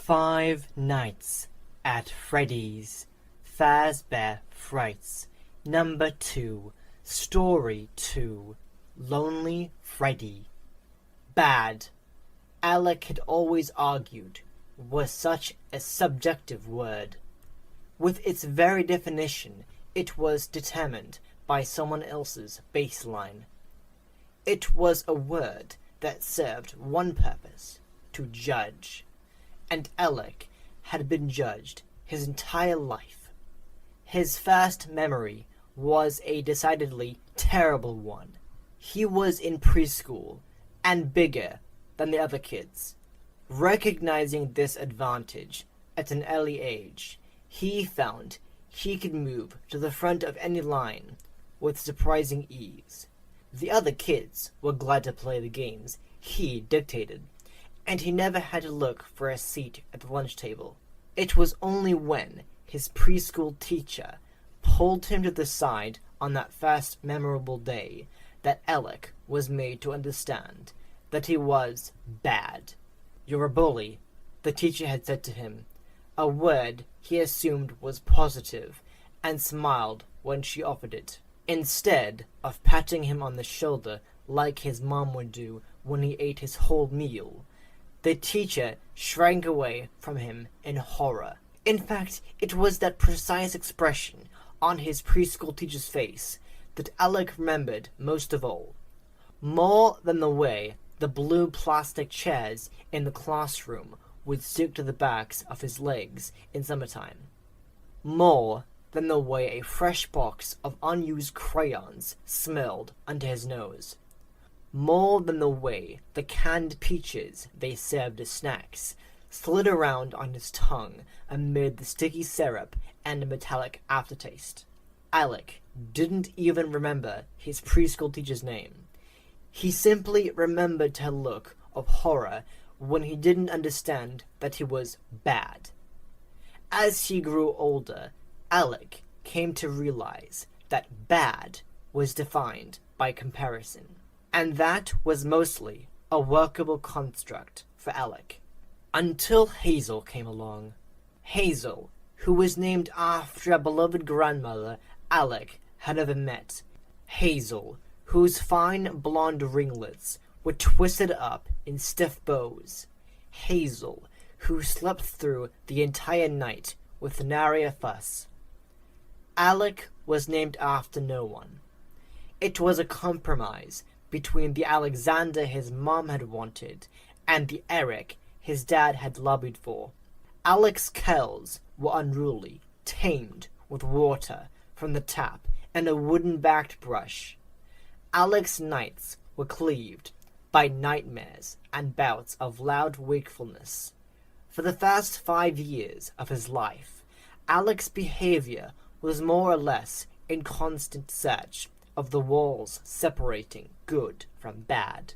Five Nights at Freddy's Fazbear Frights Number 2 Story 2 Lonely Freddy. Bad, Alec had always argued, was such a subjective word. With its very definition, it was determined by someone else's baseline. It was a word that served one purpose, to judge. And Alec had been judged his entire life. His first memory was a decidedly terrible one. He was in preschool and bigger than the other kids. Recognizing this advantage at an early age, he found he could move to the front of any line with surprising ease. The other kids were glad to play the games he dictated, and he never had to look for a seat at the lunch table. It was only when his preschool teacher pulled him to the side on that first memorable day that Alec was made to understand that he was bad. "You're a bully," the teacher had said to him, a word he assumed was positive, and smiled when she offered it. Instead of patting him on the shoulder like his mom would do when he ate his whole meal, the teacher shrank away from him in horror. In fact, it was that precise expression on his preschool teacher's face that Alec remembered most of all. More than the way the blue plastic chairs in the classroom would stick to the backs of his legs in summertime. More than the way a fresh box of unused crayons smelled under his nose. More than the way the canned peaches they served as snacks slid around on his tongue amid the sticky syrup and a metallic aftertaste. Alec didn't even remember his preschool teacher's name. He simply remembered her look of horror when he didn't understand that he was bad. As he grew older, Alec came to realize that bad was defined by comparison. And that was mostly a workable construct for Alec. Until Hazel came along. Hazel, who was named after a beloved grandmother Alec had ever met. Hazel, whose fine blonde ringlets were twisted up in stiff bows. Hazel, who slept through the entire night with nary a fuss. Alec was named after no one. It was a compromise between the Alexander his mom had wanted and the Eric his dad had lobbied for. Alec's curls were unruly, tamed with water from the tap and a wooden-backed brush. Alec's nights were cleaved by nightmares and bouts of loud wakefulness. For the first 5 years of his life, Alec's behavior was more or less in constant search of the walls separating good from bad.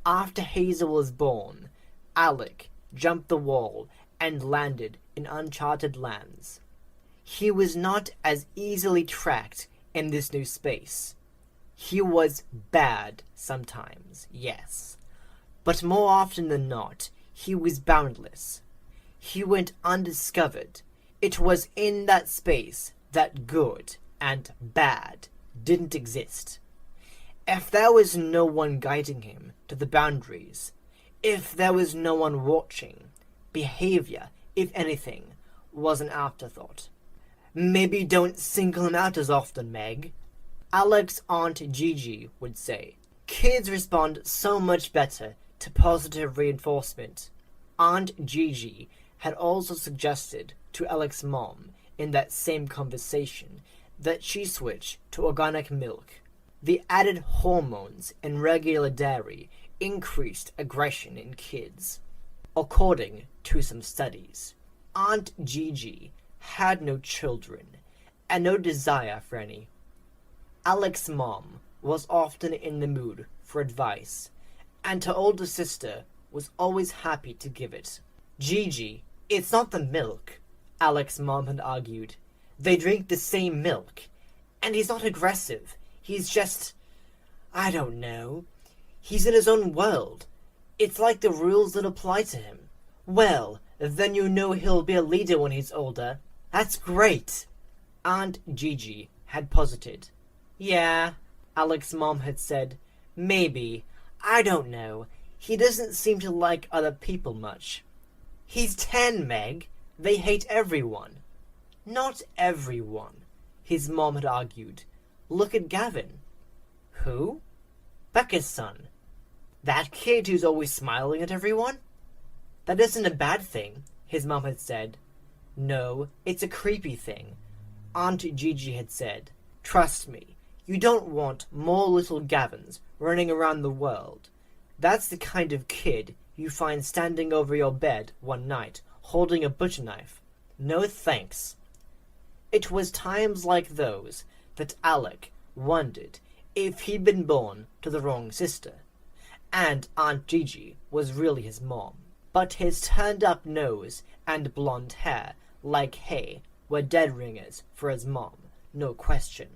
After Hazel was born, Alec jumped the wall and landed in uncharted lands. He was not as easily tracked in this new space. He was bad sometimes, yes, but more often than not, he was boundless. He went undiscovered. It was in that space that good and bad didn't exist. If there was no one guiding him to the boundaries, if there was no one watching, behavior, if anything, was an afterthought. "Maybe don't single him out as often, Meg," Alec's Aunt Gigi would say. Kids respond so much better to positive reinforcement. Aunt Gigi had also suggested to Alec's mom in that same conversation that she switch to organic milk. The added hormones in regular dairy increased aggression in kids. According to some studies, Aunt Gigi had no children and no desire for any. Alec's mom was often in the mood for advice, and her older sister was always happy to give it. "Gigi, it's not the milk," Alec's mom had argued. "They drink the same milk. And he's not aggressive. He's just, I don't know. He's in his own world. It's like the rules that apply to him. Well, then you know he'll be a leader when he's older. That's great. Aunt Gigi had posited. Yeah, Alec's mom had said. Maybe. I don't know. He doesn't seem to like other people much. He's 10, Meg. They hate everyone. Not everyone, his mom had argued. Look at Gavin. Who? Becca's son. That kid who's always smiling at everyone? That isn't a bad thing, his mom had said. No, it's a creepy thing, Aunt Gigi had said. Trust me, you don't want more little Gavins running around the world. That's the kind of kid you find standing over your bed one night, holding a butcher knife. No thanks. It was times like those that Alec wondered if he'd been born to the wrong sister, and Aunt Gigi was really his mom. But his turned-up nose and blonde hair, like hay, were dead ringers for his mom, no question.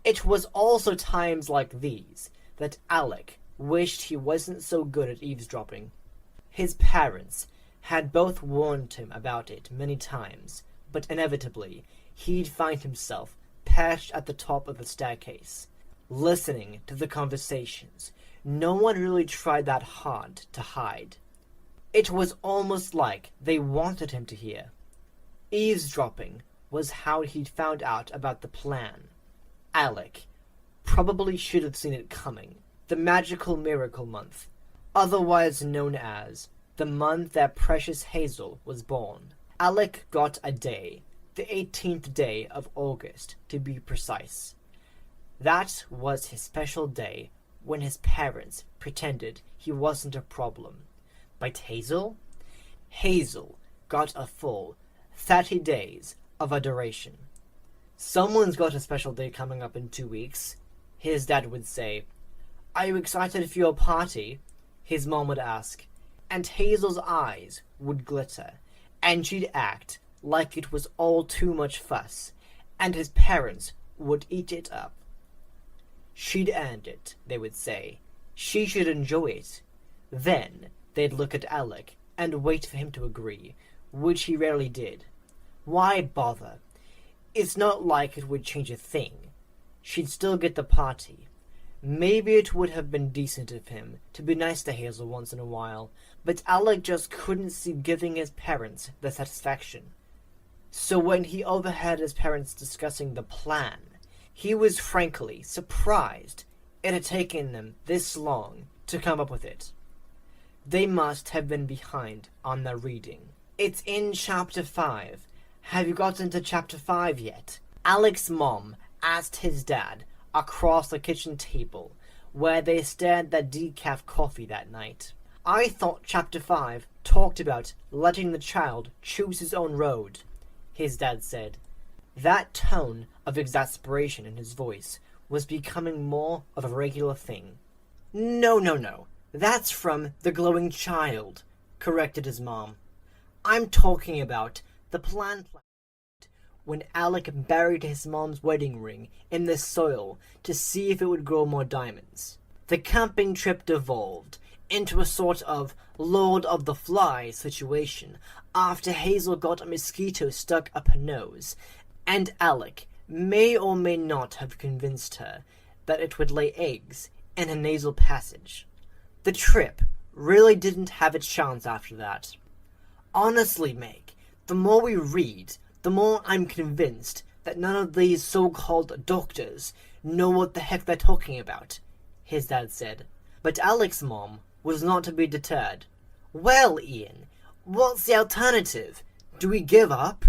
It was also times like these that Alec wished he wasn't so good at eavesdropping. His parents had both warned him about it many times, but inevitably he'd find himself perched at the top of the staircase, listening to the conversations no one really tried that hard to hide. It was almost like they wanted him to hear. Eavesdropping was how he'd found out about the plan. Alec probably should have seen it coming. The magical miracle month, otherwise known as the month that precious Hazel was born. Alec got a day, the 18th day of August to be precise. That was his special day when his parents pretended he wasn't a problem. But Hazel? Hazel got a full 30 days of adoration. Someone's got a special day coming up in 2 weeks, his dad would say. Are you excited for your party? His mom would ask, and Hazel's eyes would glitter, and she'd act like it was all too much fuss, and his parents would eat it up. She'd earned it, they would say. She should enjoy it. Then they'd look at Alec and wait for him to agree, which he rarely did. Why bother? It's not like it would change a thing. She'd still get the party. Maybe it would have been decent of him to be nice to Hazel once in a while, but Alec just couldn't see giving his parents the satisfaction. So when he overheard his parents discussing the plan, he was frankly surprised it had taken them this long to come up with it. They must have been behind on their reading. It's in Chapter 5. Have you gotten to Chapter 5 yet? Alec's mom asked his dad across the kitchen table where they stirred their decaf coffee that night. I thought Chapter 5 talked about letting the child choose his own road, his dad said. That tone of exasperation in his voice was becoming more of a regular thing. No. That's from The Glowing Child, corrected his mom. I'm talking about the plan when Alec buried his mom's wedding ring in the soil to see if it would grow more diamonds. The camping trip devolved into a sort of Lord of the Flies situation after Hazel got a mosquito stuck up her nose, and Alec may or may not have convinced her that it would lay eggs in a nasal passage. The trip really didn't have a chance after that. Honestly, Meg, the more we read, the more I'm convinced that none of these so-called doctors know what the heck they're talking about, his dad said. But Alec's mom was not to be deterred. Well, Ian, what's the alternative? Do we give up?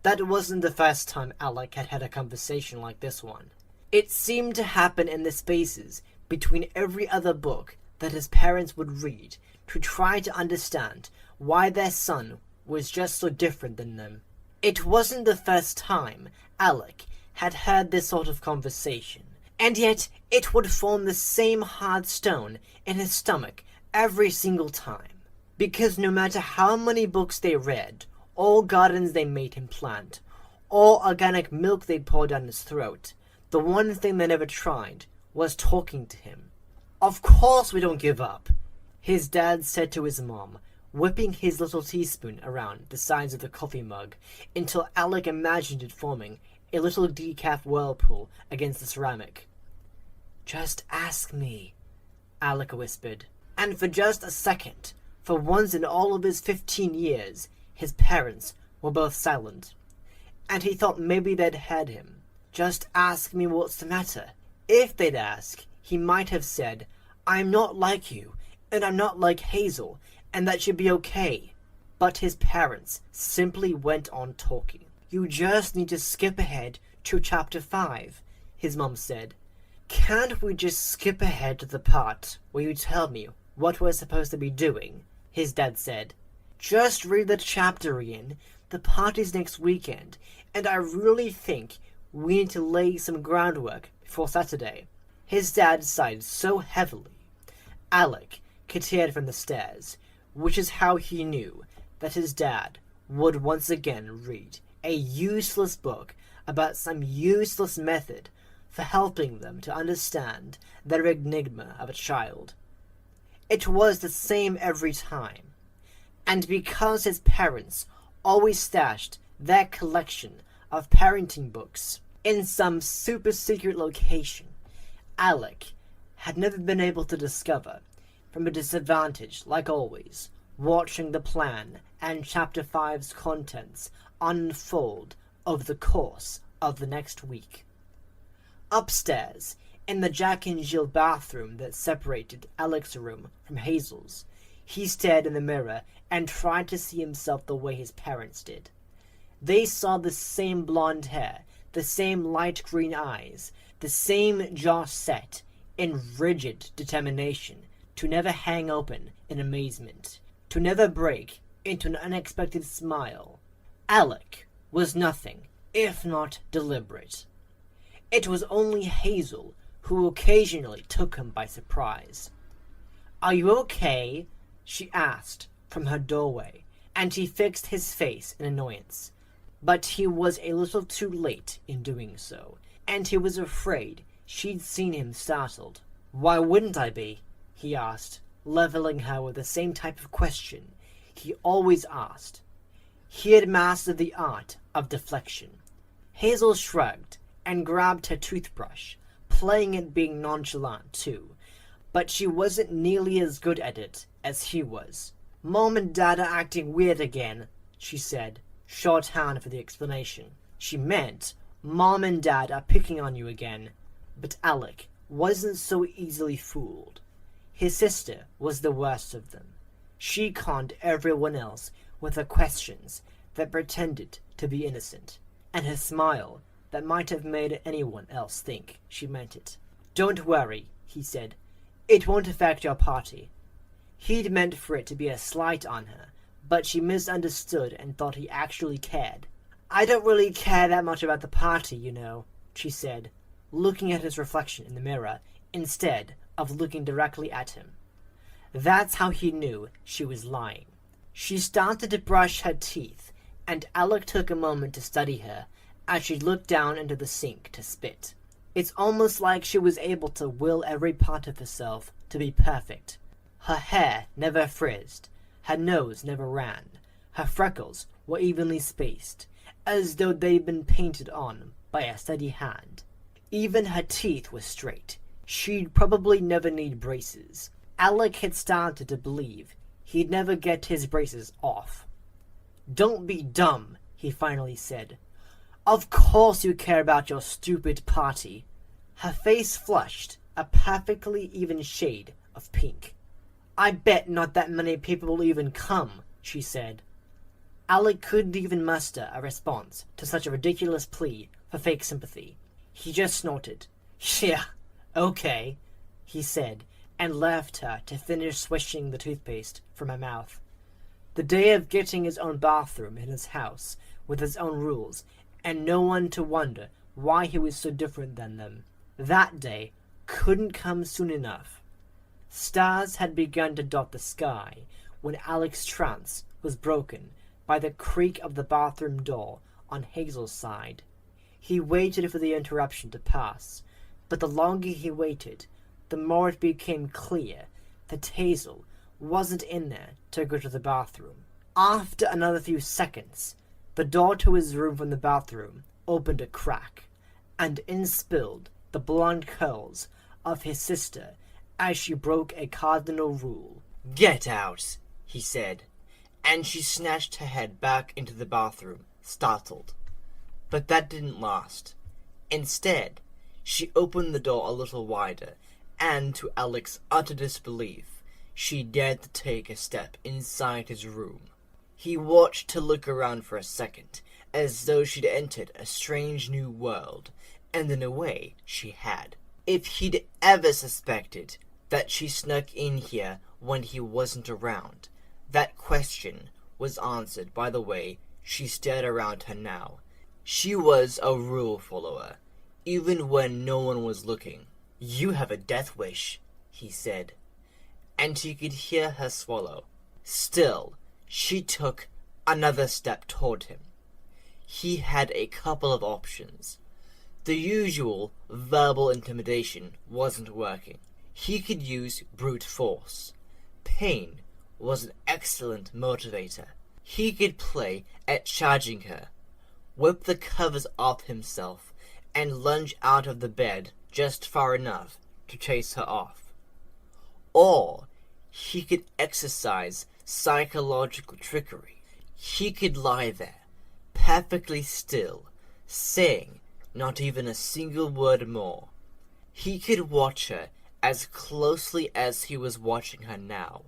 That wasn't the first time Alec had had a conversation like this one. It seemed to happen in the spaces between every other book that his parents would read to try to understand why their son was just so different than them. It wasn't the first time Alec had heard this sort of conversation, and yet it would form the same hard stone in his stomach every single time. Because no matter how many books they read, or gardens they made him plant, or organic milk they poured down his throat, the one thing they never tried was talking to him. Of course we don't give up, his dad said to his mom whipping his little teaspoon around the sides of the coffee mug until Alec imagined it forming a little decaf whirlpool against the ceramic. "Just ask me," Alec whispered. And for just a second, for once in all of his 15 years, his parents were both silent. And he thought maybe they'd heard him. Just ask me what's the matter. If they'd ask, he might have said, "I'm not like you, and I'm not like Hazel, and that should be okay." But his parents simply went on talking. "You just need to skip ahead to chapter 5, his mom said. "Can't we just skip ahead to the part where you tell me what we're supposed to be doing?" his dad said. "Just read the chapter, Ian. The party's next weekend, and I really think we need to lay some groundwork before Saturday." His dad sighed so heavily. Alec could hear it from the stairs, which is how he knew that his dad would once again read a useless book about some useless method for helping them to understand their enigma of a child. It was the same every time, and because his parents always stashed their collection of parenting books in some super secret location, Alec had never been able to discover, from a disadvantage like always, watching the plan and chapter 5's contents unfold over the course of the next week. Upstairs, in the Jack and Jill bathroom that separated Alec's room from Hazel's, he stared in the mirror and tried to see himself the way his parents did. They saw the same blonde hair, the same light green eyes, the same jaw set in rigid determination to never hang open in amazement, to never break into an unexpected smile. Alec was nothing if not deliberate. It was only Hazel who occasionally took him by surprise. "Are you okay?" she asked from her doorway, and he fixed his face in annoyance. But he was a little too late in doing so, and he was afraid she'd seen him startled. "Why wouldn't I be?" he asked, leveling her with the same type of question he always asked. He had mastered the art of deflection. Hazel shrugged and grabbed her toothbrush, playing at being nonchalant too, but she wasn't nearly as good at it as he was. "Mom and Dad are acting weird again," she said, shorthand for the explanation. She meant, "Mom and Dad are picking on you again." But Alec wasn't so easily fooled. His sister was the worst of them. She conned everyone else with her questions that pretended to be innocent, and her smile that might have made anyone else think she meant it. "Don't worry," he said. "It won't affect your party." He'd meant for it to be a slight on her, but she misunderstood and thought he actually cared. "I don't really care that much about the party, you know," she said, looking at his reflection in the mirror instead of looking directly at him. That's how he knew she was lying. She started to brush her teeth, and Alec took a moment to study her as she looked down into the sink to spit. It's almost like she was able to will every part of herself to be perfect. Her hair never frizzed, her nose never ran, her freckles were evenly spaced, as though they'd been painted on by a steady hand. Even her teeth were straight. She'd probably never need braces. Alec had started to believe he'd never get his braces off. "Don't be dumb," he finally said. "Of course you care about your stupid party." Her face flushed a perfectly even shade of pink. "I bet not that many people will even come," she said. Alec couldn't even muster a response to such a ridiculous plea for fake sympathy. He just snorted. "Yeah, okay," he said, and left her to finish swishing the toothpaste from her mouth. The day of getting his own bathroom in his house, with his own rules, and no one to wonder why he was so different than them, that day couldn't come soon enough. Stars had begun to dot the sky when Alec's trance was broken by the creak of the bathroom door on Hazel's side. He waited for the interruption to pass, but the longer he waited, the more it became clear that Hazel wasn't in there to go to the bathroom. After another few seconds, the door to his room from the bathroom opened a crack, and in spilled the blonde curls of his sister as she broke a cardinal rule. "Get out," he said, and she snatched her head back into the bathroom, startled. But that didn't last. Instead, she opened the door a little wider, and to Alex's utter disbelief, she dared to take a step inside his room. He watched her look around for a second, as though she'd entered a strange new world, and in a way she had. If he'd ever suspected that she snuck in here when he wasn't around, that question was answered by the way she stared around her now. She was a rule follower, even when no one was looking. "You have a death wish," he said, and he could hear her swallow. Still, she took another step toward him. He had a couple of options. The usual verbal intimidation wasn't working. He could use brute force. Pain was an excellent motivator. He could play at charging her, whip the covers off himself, and lunge out of the bed just far enough to chase her off. Or he could exercise psychological trickery. He could lie there, perfectly still, saying not even a single word more. He could watch her as closely as he was watching her now,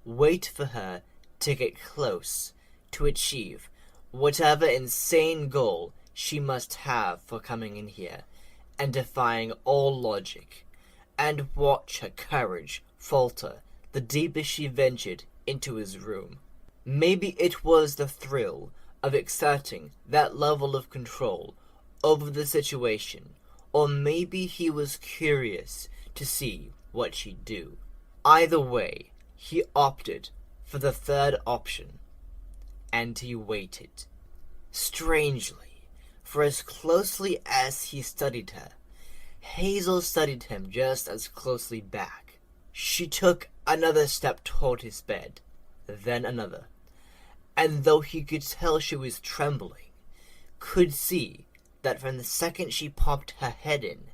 wait for her to get close, to achieve whatever insane goal she must have for coming in here, and defying all logic, and watch her courage falter the deeper she ventured into his room. Maybe it was the thrill of exerting that level of control over the situation, or maybe he was curious to see what she'd do. Either way, he opted for the third option, and he waited. Strangely, for as closely as he studied her, Hazel studied him just as closely back. She took another step toward his bed, then another, and though he could tell she was trembling, could see that from the second she popped her head in,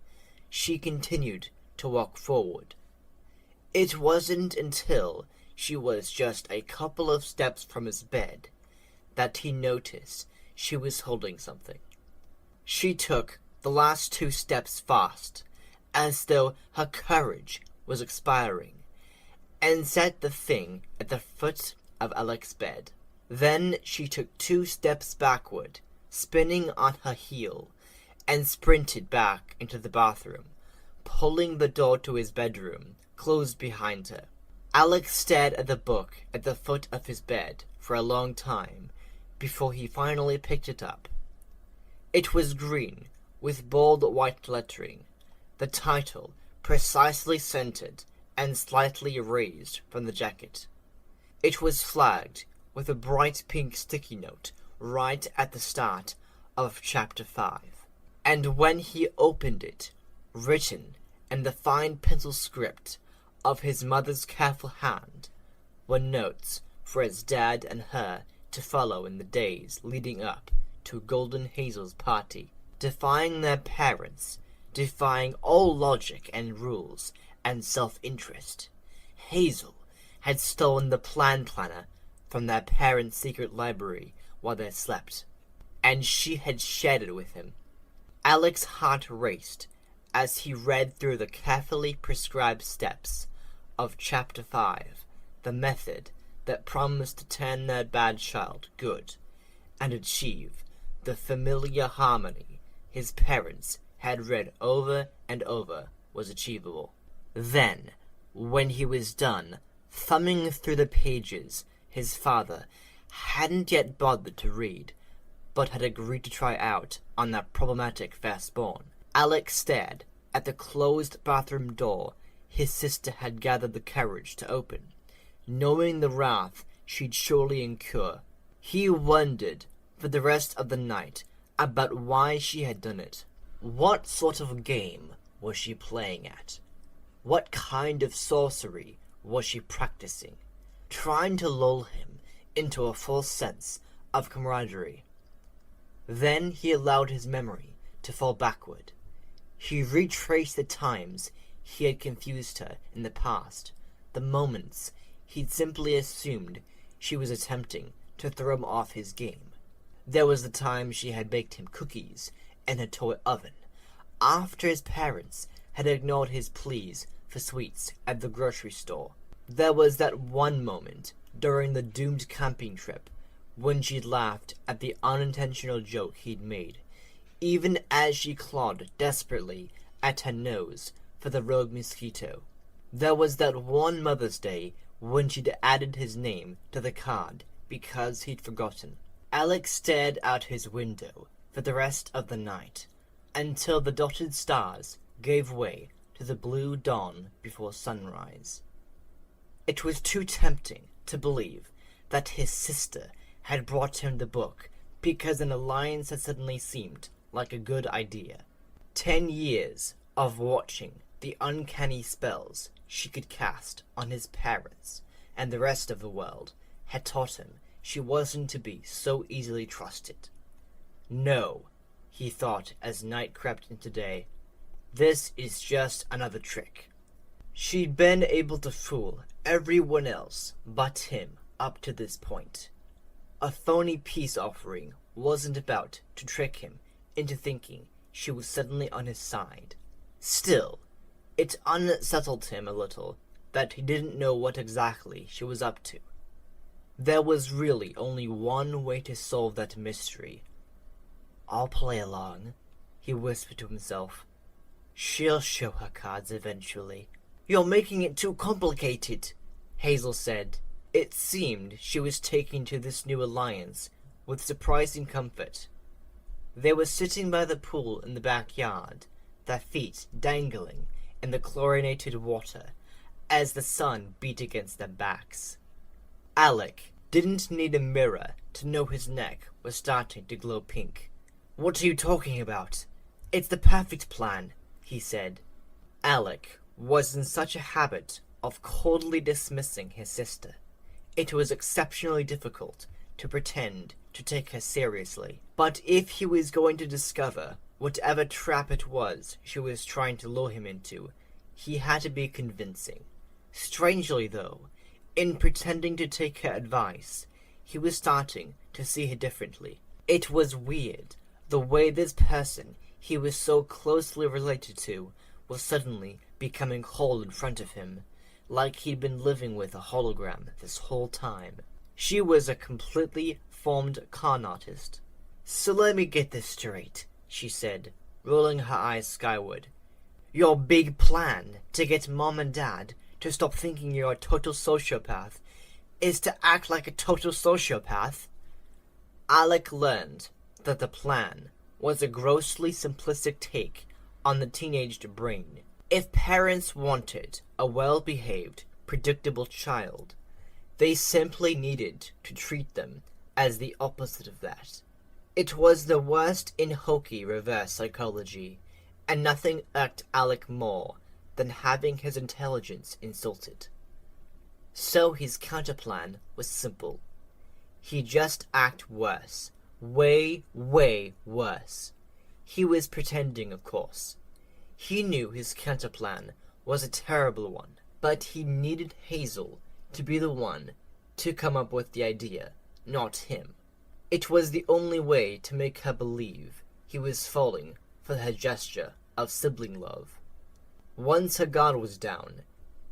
she continued to walk forward. It wasn't until she was just a couple of steps from his bed that he noticed she was holding something. She took the last 2 steps fast, as though her courage was expiring, and set the thing at the foot of Alex's bed. Then she took 2 steps backward, spinning on her heel, and sprinted back into the bathroom, pulling the door to his bedroom closed behind her. Alex stared at the book at the foot of his bed for a long time before he finally picked it up. It was green, with bold white lettering, the title precisely centered and slightly raised from the jacket. It was flagged with a bright pink sticky note right at the start of Chapter 5. And when he opened it, written in the fine pencil script of his mother's careful hand, were notes for his dad and her to follow in the days leading up to Golden Hazel's party, defying their parents, defying all logic and rules and self-interest. Hazel had stolen the plan planner from their parents' secret library while they slept, and she had shared it with him. Alex's heart raced as he read through the carefully prescribed steps of Chapter 5, the method that promised to turn their bad child good and achieve the familiar harmony his parents had read over and over was achievable. Then, when he was done thumbing through the pages his father hadn't yet bothered to read, but had agreed to try out on that problematic firstborn, Alex stared at the closed bathroom door his sister had gathered the courage to open, knowing the wrath she'd surely incur. He wondered for the rest of the night about why she had done it. What sort of game was she playing at? What kind of sorcery was she practicing? trying to lull him into a false sense of camaraderie. Then he allowed his memory to fall backward. He retraced the times he had confused her in the past, the moments he'd simply assumed she was attempting to throw him off his game. There was the time she had baked him cookies in her toy oven, after his parents had ignored his pleas for sweets at the grocery store. There was that one moment during the doomed camping trip when she'd laughed at the unintentional joke he'd made, even as she clawed desperately at her nose for the rogue mosquito. There was that one Mother's Day when she'd added his name to the card because he'd forgotten. Alex stared out his window for the rest of the night, until the dotted stars gave way to the blue dawn before sunrise. It was too tempting to believe that his sister had brought him the book because an alliance had suddenly seemed like a good idea. 10 years of watching the uncanny spells she could cast on his parents and the rest of the world had taught him she wasn't to be so easily trusted. No, he thought as night crept into day, this is just another trick. She'd been able to fool everyone else but him up to this point. A phony peace offering wasn't about to trick him into thinking she was suddenly on his side. Still, it unsettled him a little that he didn't know what exactly she was up to. There was really only one way to solve that mystery. "I'll play along," he whispered to himself. "She'll show her cards eventually." "You're making it too complicated," Hazel said. It seemed she was taking to this new alliance with surprising comfort. They were sitting by the pool in the backyard, their feet dangling in the chlorinated water as the sun beat against their backs. Alec didn't need a mirror to know his neck was starting to glow pink. "What are you talking about? It's the perfect plan," he said. Alec was in such a habit of coldly dismissing his sister. It was exceptionally difficult to pretend to take her seriously. But if he was going to discover whatever trap it was she was trying to lure him into, he had to be convincing. Strangely, though, in pretending to take her advice, he was starting to see her differently. It was weird, the way this person he was so closely related to was suddenly becoming whole in front of him, like he'd been living with a hologram this whole time. She was a completely formed con artist. "So let me get this straight," she said, rolling her eyes skyward. "Your big plan to get Mom and Dad to stop thinking you're a total sociopath is to act like a total sociopath?" Alec learned that the plan was a grossly simplistic take on the teenaged brain. If parents wanted a well-behaved, predictable child, they simply needed to treat them as the opposite of that. It was the worst in hokey reverse psychology, and nothing irked Alec more than having his intelligence insulted. So his counterplan was simple. He'd just act worse. Way, way worse. He was pretending, of course. He knew his counterplan was a terrible one, but he needed Hazel to be the one to come up with the idea, not him. It was the only way to make her believe he was falling for her gesture of sibling love. Once her guard was down,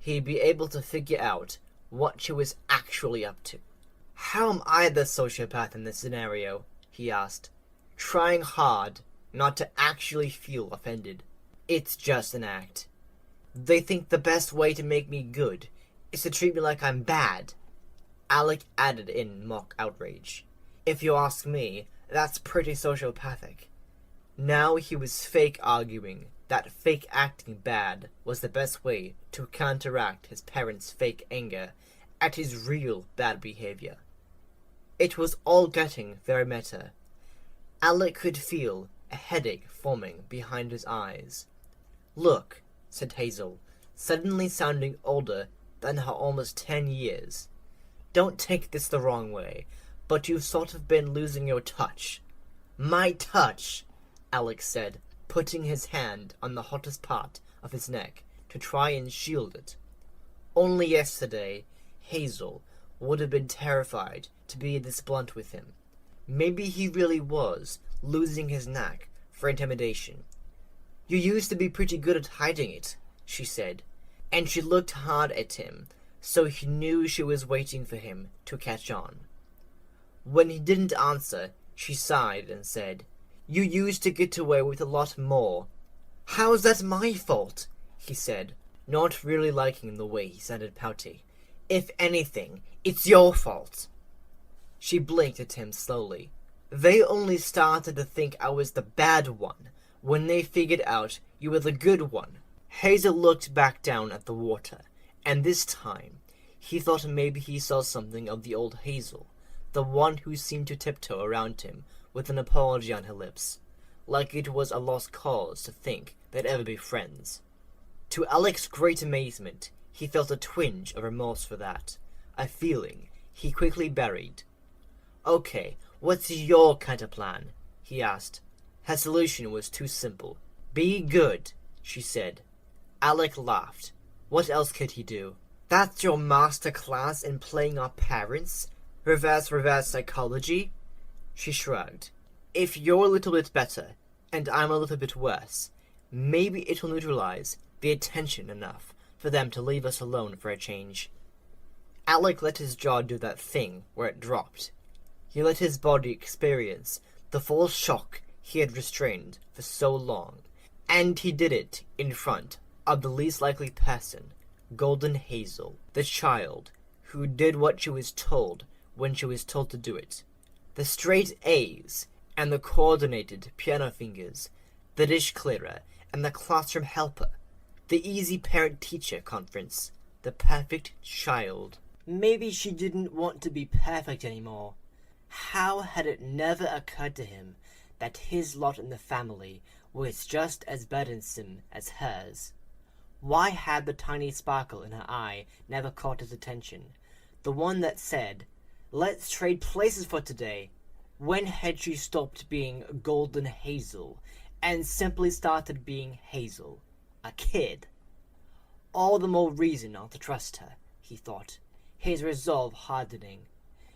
he'd be able to figure out what she was actually up to. "How am I the sociopath in this scenario?" he asked, trying hard not to actually feel offended. "It's just an act. They think the best way to make me good is to treat me like I'm bad," Alec added in mock outrage. "If you ask me, that's pretty sociopathic." Now he was fake arguing that fake acting bad was the best way to counteract his parents' fake anger at his real bad behavior. It was all getting very meta. Alec could feel a headache forming behind his eyes. "Look," said Hazel, suddenly sounding older than her almost 10 years. Don't take this the wrong way, but you've sort of been losing your touch. My touch, Alex said, putting his hand on the hottest part of his neck to try and shield it. Only yesterday, Hazel would have been terrified to be this blunt with him. Maybe he really was losing his knack for intimidation. You used to be pretty good at hiding it, she said, and she looked hard at him, so he knew she was waiting for him to catch on. When he didn't answer, she sighed and said, You used to get away with a lot more. How's that my fault? He said, not really liking the way he sounded pouty. If anything, it's your fault. She blinked at him slowly. They only started to think I was the bad one when they figured out you were the good one. Hazel looked back down at the water, and this time he thought maybe he saw something of the old Hazel, the one who seemed to tiptoe around him with an apology on her lips, like it was a lost cause to think they'd ever be friends. To Alex's great amazement, he felt a twinge of remorse for that, a feeling he quickly buried. Okay, what's your kind of plan? He asked. Her solution was too simple. Be good, she said. Alec laughed. What else could he do? That's your master class in playing our parents? Reverse psychology? She shrugged. If you're a little bit better, and I'm a little bit worse, maybe it'll neutralize the attention enough for them to leave us alone for a change. Alec let his jaw do that thing where it dropped. He let his body experience the full shock he had restrained for so long, and he did it in front of the least likely person, Golden Hazel, the child who did what she was told when she was told to do it. The straight A's and the coordinated piano fingers, the dish clearer and the classroom helper, the easy parent-teacher conference, the perfect child. Maybe she didn't want to be perfect anymore. How had it never occurred to him that his lot in the family was just as burdensome as hers? Why had the tiny sparkle in her eye never caught his attention? The one that said, "Let's trade places for today." When had she stopped being Golden Hazel and simply started being Hazel, a kid? All the more reason not to trust her, he thought, his resolve hardening.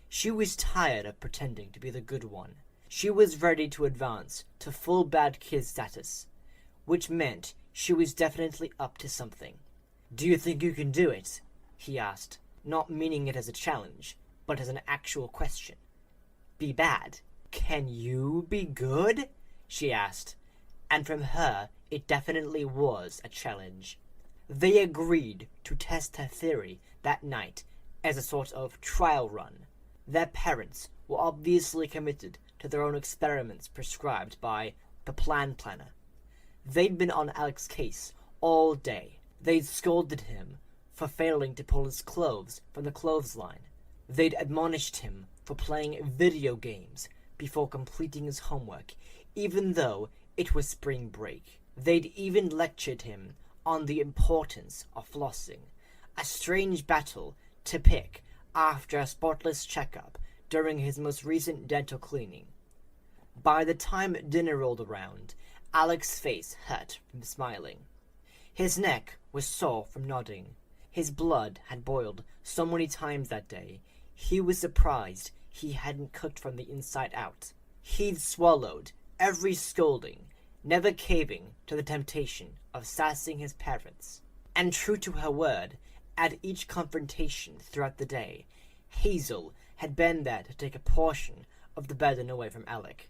She was tired of pretending to be the good one. She was ready to advance to full bad kid status, which meant she was definitely up to something. Do you think you can do it? He asked, not meaning it as a challenge, but as an actual question. Be bad. Can you be good? She asked, and from her it definitely was a challenge. They agreed to test her theory that night as a sort of trial run. Their parents were obviously committed to their own experiments prescribed by the plan planner. They'd been on Alex's case all day. They'd scolded him for failing to pull his clothes from the clothesline. They'd admonished him for playing video games before completing his homework, even though it was spring break. They'd even lectured him on the importance of flossing, a strange battle to pick after a spotless checkup during his most recent dental cleaning. By the time dinner rolled around, Alex's face hurt from smiling. His neck was sore from nodding. His blood had boiled so many times that day, he was surprised he hadn't cooked from the inside out. He'd swallowed every scolding, never caving to the temptation of sassing his parents. And true to her word, at each confrontation throughout the day, Hazel had been there to take a portion of the burden away from Alec.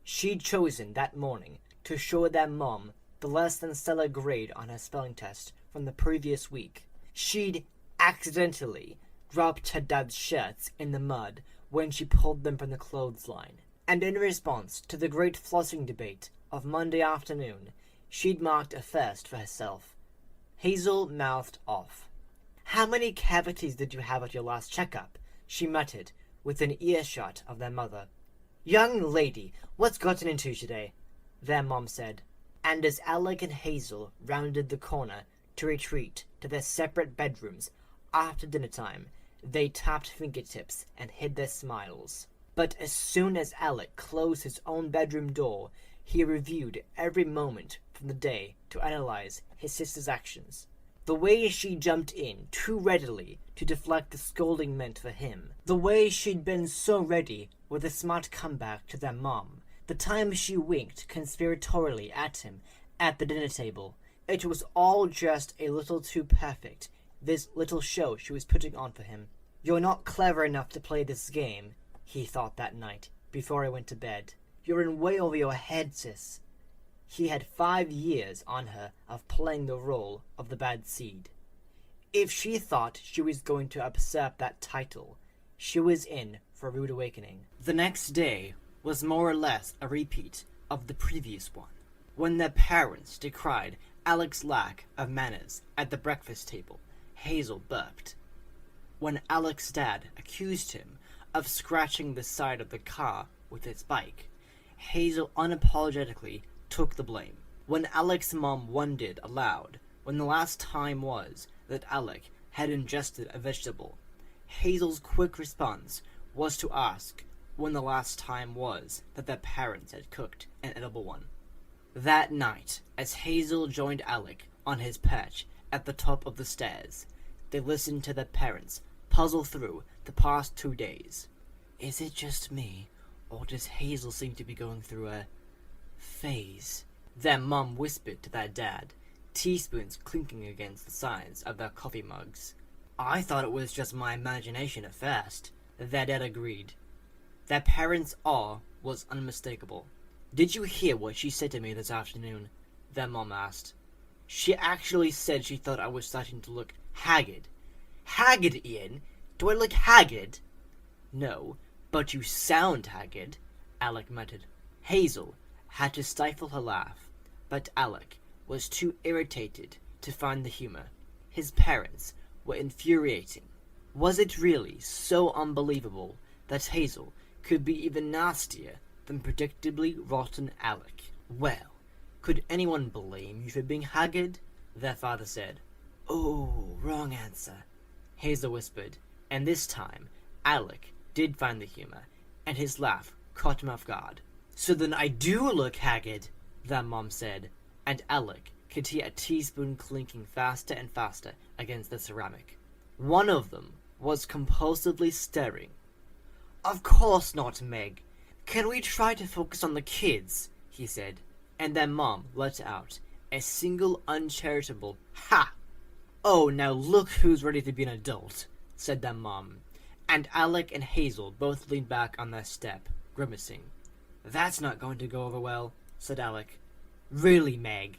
She'd chosen that morning to show their mom the less than stellar grade on her spelling test from the previous week. She'd accidentally dropped her dad's shirts in the mud when she pulled them from the clothesline. And in response to the great flossing debate of Monday afternoon, she'd marked a first for herself. Hazel mouthed off. "How many cavities did you have at your last checkup?" she muttered, within earshot of their mother. "Young lady, what's gotten into you today?" their mom said. And as Alec and Hazel rounded the corner to retreat to their separate bedrooms after dinner time, They tapped fingertips and hid their smiles. But as soon as Alec closed his own bedroom door, he reviewed every moment from the day to analyze his sister's actions. The way she jumped in too readily to deflect the scolding meant for him. The way she'd been so ready with a smart comeback to their mom. The time she winked conspiratorially at him at the dinner table. It was all just a little too perfect, this little show she was putting on for him. "You're not clever enough to play this game," he thought that night, before he went to bed. "You're in way over your head, sis." He had 5 years on her of playing the role of the bad seed. If she thought she was going to usurp that title, she was in for a rude awakening. The next day was more or less a repeat of the previous one, when their parents decried Alec's lack of manners at the breakfast table. Hazel burped. When Alec's dad accused him of scratching the side of the car with his bike, Hazel unapologetically took the blame. When Alec's mom wondered aloud when the last time was that Alec had ingested a vegetable, Hazel's quick response was to ask when the last time was that their parents had cooked an edible one. That night, as Hazel joined Alec on his perch at the top of the stairs, they listened to their parents puzzle through the past 2 days. Is it just me, or does Hazel seem to be going through a phase? Their mom whispered to their dad, teaspoons clinking against the sides of their coffee mugs. I thought it was just my imagination at first, their dad agreed. Their parents' awe was unmistakable. Did you hear what she said to me this afternoon? Their mom asked. She actually said she thought I was starting to look haggard. Haggard, Ian? Do I look haggard? No, but you sound haggard, Alec muttered. Hazel had to stifle her laugh, but Alec was too irritated to find the humor. His parents were infuriating. Was it really so unbelievable that Hazel could be even nastier than predictably rotten Alec? Well, could anyone blame you for being haggard? Their father said. Oh, wrong answer, Hazel whispered, and this time Alec did find the humor, and his laugh caught him off guard. So then I do look haggard, their mom said, and Alec could hear a teaspoon clinking faster and faster against the ceramic. One of them was compulsively stirring. Of course not, Meg. Can we try to focus on the kids? He said, and their mom let out a single uncharitable ha! Oh, now look who's ready to be an adult, said their mom, and Alec and Hazel both leaned back on their step, grimacing. That's not going to go over well, said Alec. Really, Meg?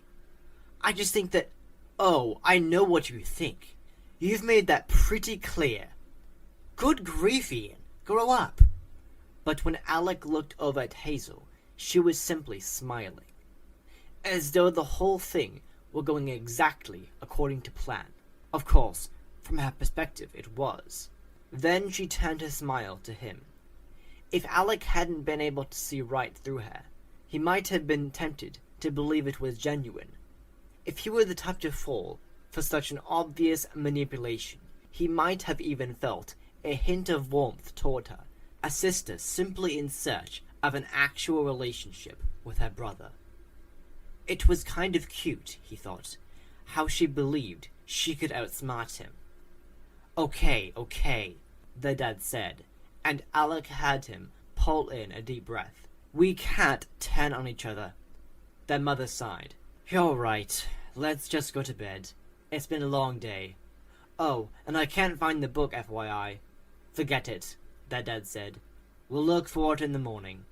I just think that... Oh, I know what you think. You've made that pretty clear. Good grief, Ian. Grow up. But when Alec looked over at Hazel, she was simply smiling, as though the whole thing were going exactly according to plan. Of course, from her perspective it was. Then she turned her smile to him. If Alec hadn't been able to see right through her, he might have been tempted to believe it was genuine. If he were the type to fall for such an obvious manipulation, he might have even felt a hint of warmth toward her, a sister simply in search of an actual relationship with her brother. It was kind of cute, he thought, how she believed she could outsmart him. Okay, their dad said, and Alec had him pull in a deep breath. We can't turn on each other. Their mother sighed. You're right, let's just go to bed. It's been a long day. Oh, and I can't find the book, FYI. Forget it, their dad said. We'll look for it in the morning.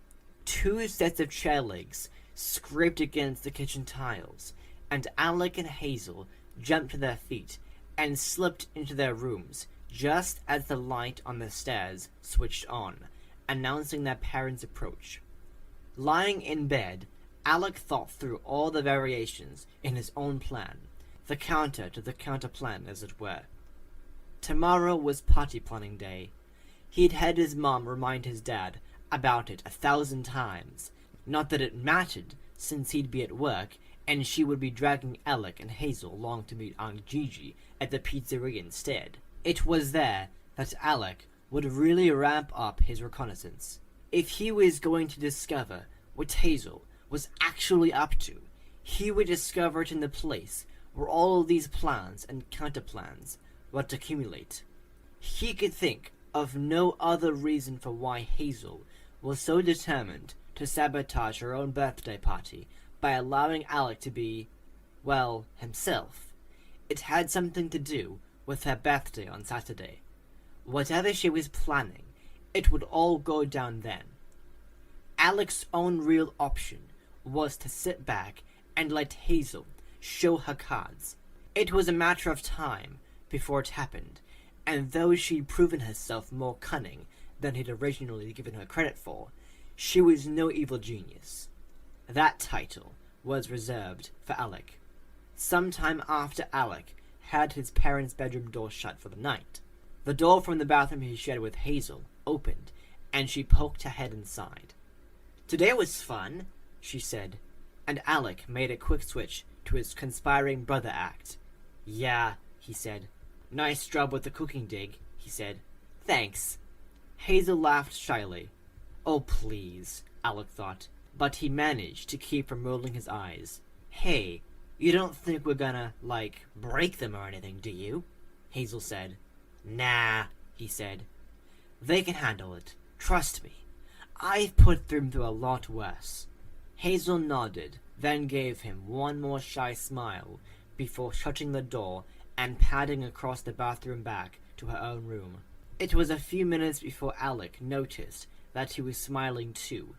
2 sets of chair legs scraped against the kitchen tiles, and Alec and Hazel jumped to their feet and slipped into their rooms just as the light on the stairs switched on, announcing their parents' approach. Lying in bed, Alec thought through all the variations in his own plan, the counter to the counter plan, as it were. Tomorrow was party planning day. He'd had his mom remind his dad about it 1,000 times. Not that it mattered, since he'd be at work, and she would be dragging Alec and Hazel along to meet Aunt Gigi at the pizzeria instead. It was there that Alec would really ramp up his reconnaissance. If he was going to discover what Hazel was actually up to, he would discover it in the place where all of these plans and counterplans would accumulate. He could think of no other reason for why Hazel was so determined to sabotage her own birthday party by allowing Alec to be, well, himself. It had something to do with her birthday on Saturday. Whatever she was planning, it would all go down then. Alec's own real option was to sit back and let Hazel show her cards. It was a matter of time before it happened, and though she'd proven herself more cunning than he'd originally given her credit for, she was no evil genius. That title was reserved for Alec. Sometime after Alec had his parents' bedroom door shut for the night, the door from the bathroom he shared with Hazel opened, and she poked her head inside. "Today was fun," she said, and Alec made a quick switch to his conspiring brother act. "Yeah," he said. "Nice job with the cooking dig," he said. "Thanks." Hazel laughed shyly. "Oh, please," Alec thought, but he managed to keep from rolling his eyes. "Hey, you don't think we're gonna, break them or anything, do you?" Hazel said. "Nah," he said. "They can handle it. Trust me. I've put them through a lot worse." Hazel nodded, then gave him one more shy smile before shutting the door and padding across the bathroom back to her own room. It was a few minutes before Alec noticed that he was smiling too.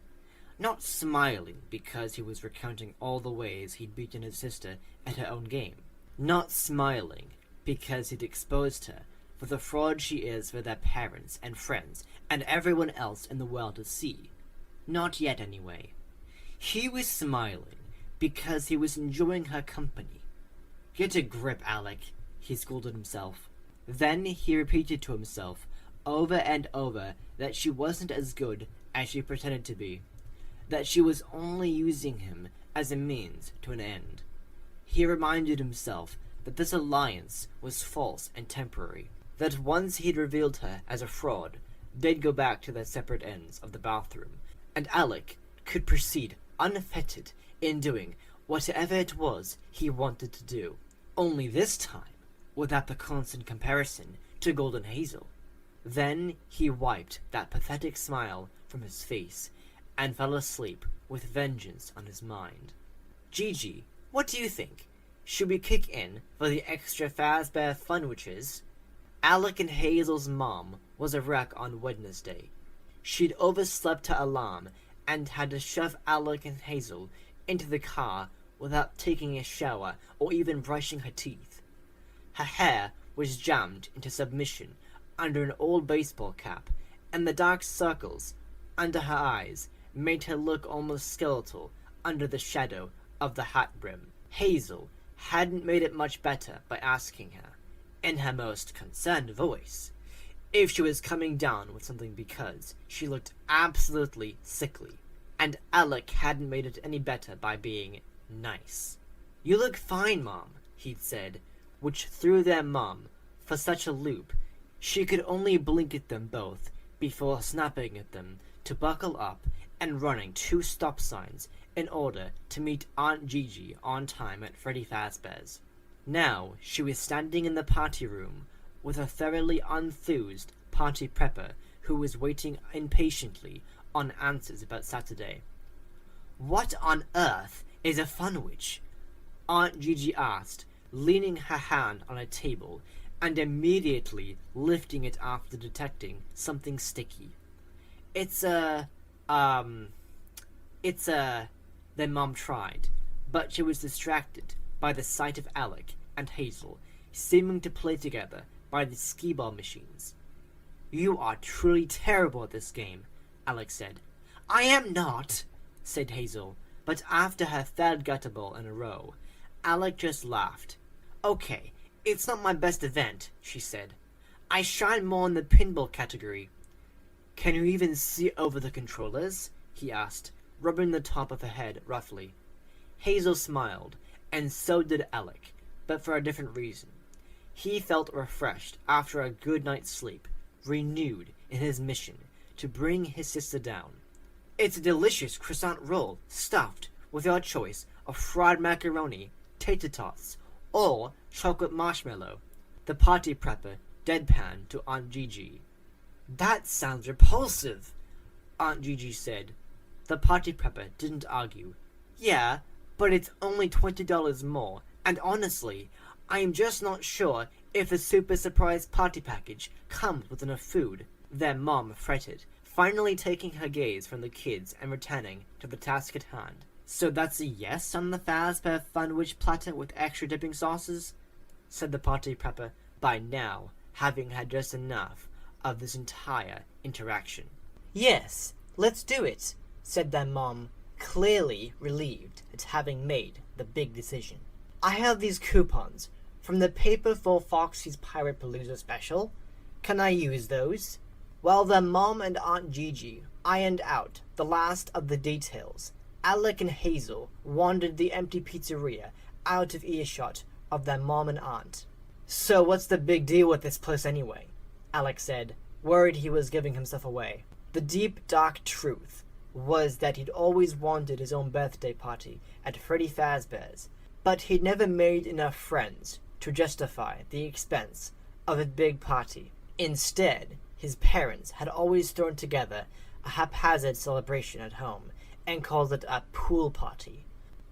Not smiling because he was recounting all the ways he'd beaten his sister at her own game. Not smiling because he'd exposed her for the fraud she is for their parents and friends and everyone else in the world to see. Not yet, anyway. He was smiling because he was enjoying her company. "Get a grip, Alec," he scolded himself. Then he repeated to himself over and over that she wasn't as good as she pretended to be, that she was only using him as a means to an end. He reminded himself that this alliance was false and temporary, that once he'd revealed her as a fraud, they'd go back to their separate ends of the bathroom, and Alec could proceed unfettered in doing whatever it was he wanted to do, only this time without the constant comparison to Golden Hazel. Then he wiped that pathetic smile from his face and fell asleep with vengeance on his mind. "Gigi, what do you think? Should we kick in for the extra Fazbear Funwiches?" Alec and Hazel's mom was a wreck on Wednesday. She'd overslept her alarm and had to shove Alec and Hazel into the car without taking a shower or even brushing her teeth. Her hair was jammed into submission under an old baseball cap, and the dark circles under her eyes made her look almost skeletal under the shadow of the hat brim. Hazel hadn't made it much better by asking her, in her most concerned voice, if she was coming down with something because she looked absolutely sickly, and Alec hadn't made it any better by being nice. "You look fine, Mom," he'd said, which threw their mom for such a loop she could only blink at them both before snapping at them to buckle up and running 2 stop signs in order to meet Aunt Gigi on time at Freddy Fazbear's. Now she was standing in the party room with a thoroughly enthused party prepper who was waiting impatiently on answers about Saturday. "What on earth is a funwich?" Aunt Gigi asked, leaning her hand on a table and immediately lifting it after detecting something sticky. It's a... Then Mom tried, but she was distracted by the sight of Alec and Hazel seeming to play together by the skee-ball machines. "You are truly terrible at this game," Alec said. "I am not," said Hazel, but after her third gutter ball in a row, Alec just laughed. "Okay, it's not my best event," she said. "I shine more in the pinball category." "Can you even see over the controllers?" he asked, rubbing the top of her head roughly. Hazel smiled, and so did Alec, but for a different reason. He felt refreshed after a good night's sleep, renewed in his mission to bring his sister down. It's a delicious croissant roll stuffed with your choice of fried macaroni, tater tots, or chocolate marshmallow. The party prepper deadpanned to Aunt Gigi. That sounds repulsive, Aunt Gigi said. The party prepper didn't argue. Yeah, but it's only $20 more, and honestly, I am just not sure if the super surprise party package comes with enough food. Their mom fretted, finally taking her gaze from the kids and returning to the task at hand. So that's a yes on the Fazbear Funwich platter with extra dipping sauces? Said the party prepper, by now having had just enough of this entire interaction. Yes, let's do it, said their mom, clearly relieved at having made the big decision. I have these coupons from the Paper for Foxy's Pirate Palooza special. Can I use those? While their mom and Aunt Gigi ironed out the last of the details, Alec and Hazel wandered the empty pizzeria out of earshot of their mom and aunt. So what's the big deal with this place anyway? Alec said, worried he was giving himself away. The deep, dark truth was that he'd always wanted his own birthday party at Freddy Fazbear's, but he'd never made enough friends to justify the expense of a big party. Instead, his parents had always thrown together a haphazard celebration at home and called it a pool party.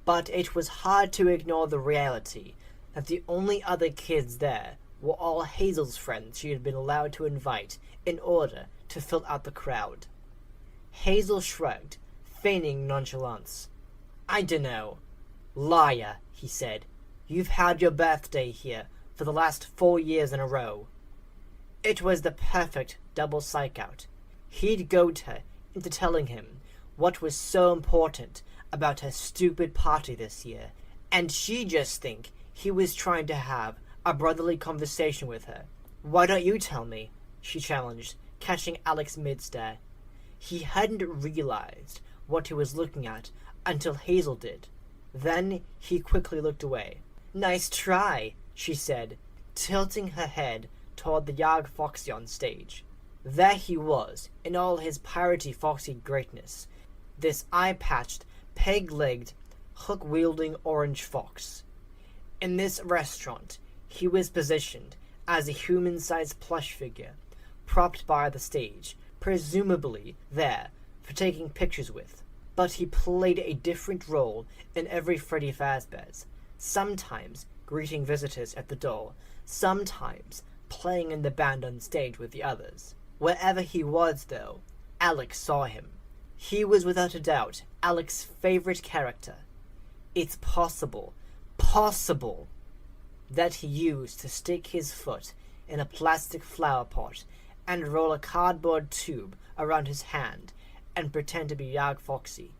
But it was hard to ignore the reality that the only other kids there were all Hazel's friends she had been allowed to invite in order to fill out the crowd. Hazel shrugged, feigning nonchalance. I dunno. Liar, he said. You've had your birthday here for the last 4 years in a row. It was the perfect double psych-out. He'd goad her into telling him what was so important about her stupid party this year, and she'd just think he was trying to have a brotherly conversation with her. Why don't you tell me? She challenged, catching Alec's mid-stare. He hadn't realized what he was looking at until Hazel did. Then he quickly looked away. Nice try, she said, tilting her head toward the Yag Foxy on stage. There he was, in all his piratey foxy greatness, this eye-patched, peg-legged, hook-wielding orange fox. In this restaurant, he was positioned as a human-sized plush figure, propped by the stage, presumably there for taking pictures with. But he played a different role in every Freddy Fazbear's, sometimes greeting visitors at the door, sometimes playing in the band on stage with the others. Wherever he was, though, Alec saw him. He was without a doubt Alec's favorite character. It's possible, that he used to stick his foot in a plastic flower pot and roll a cardboard tube around his hand and pretend to be Yag Foxy.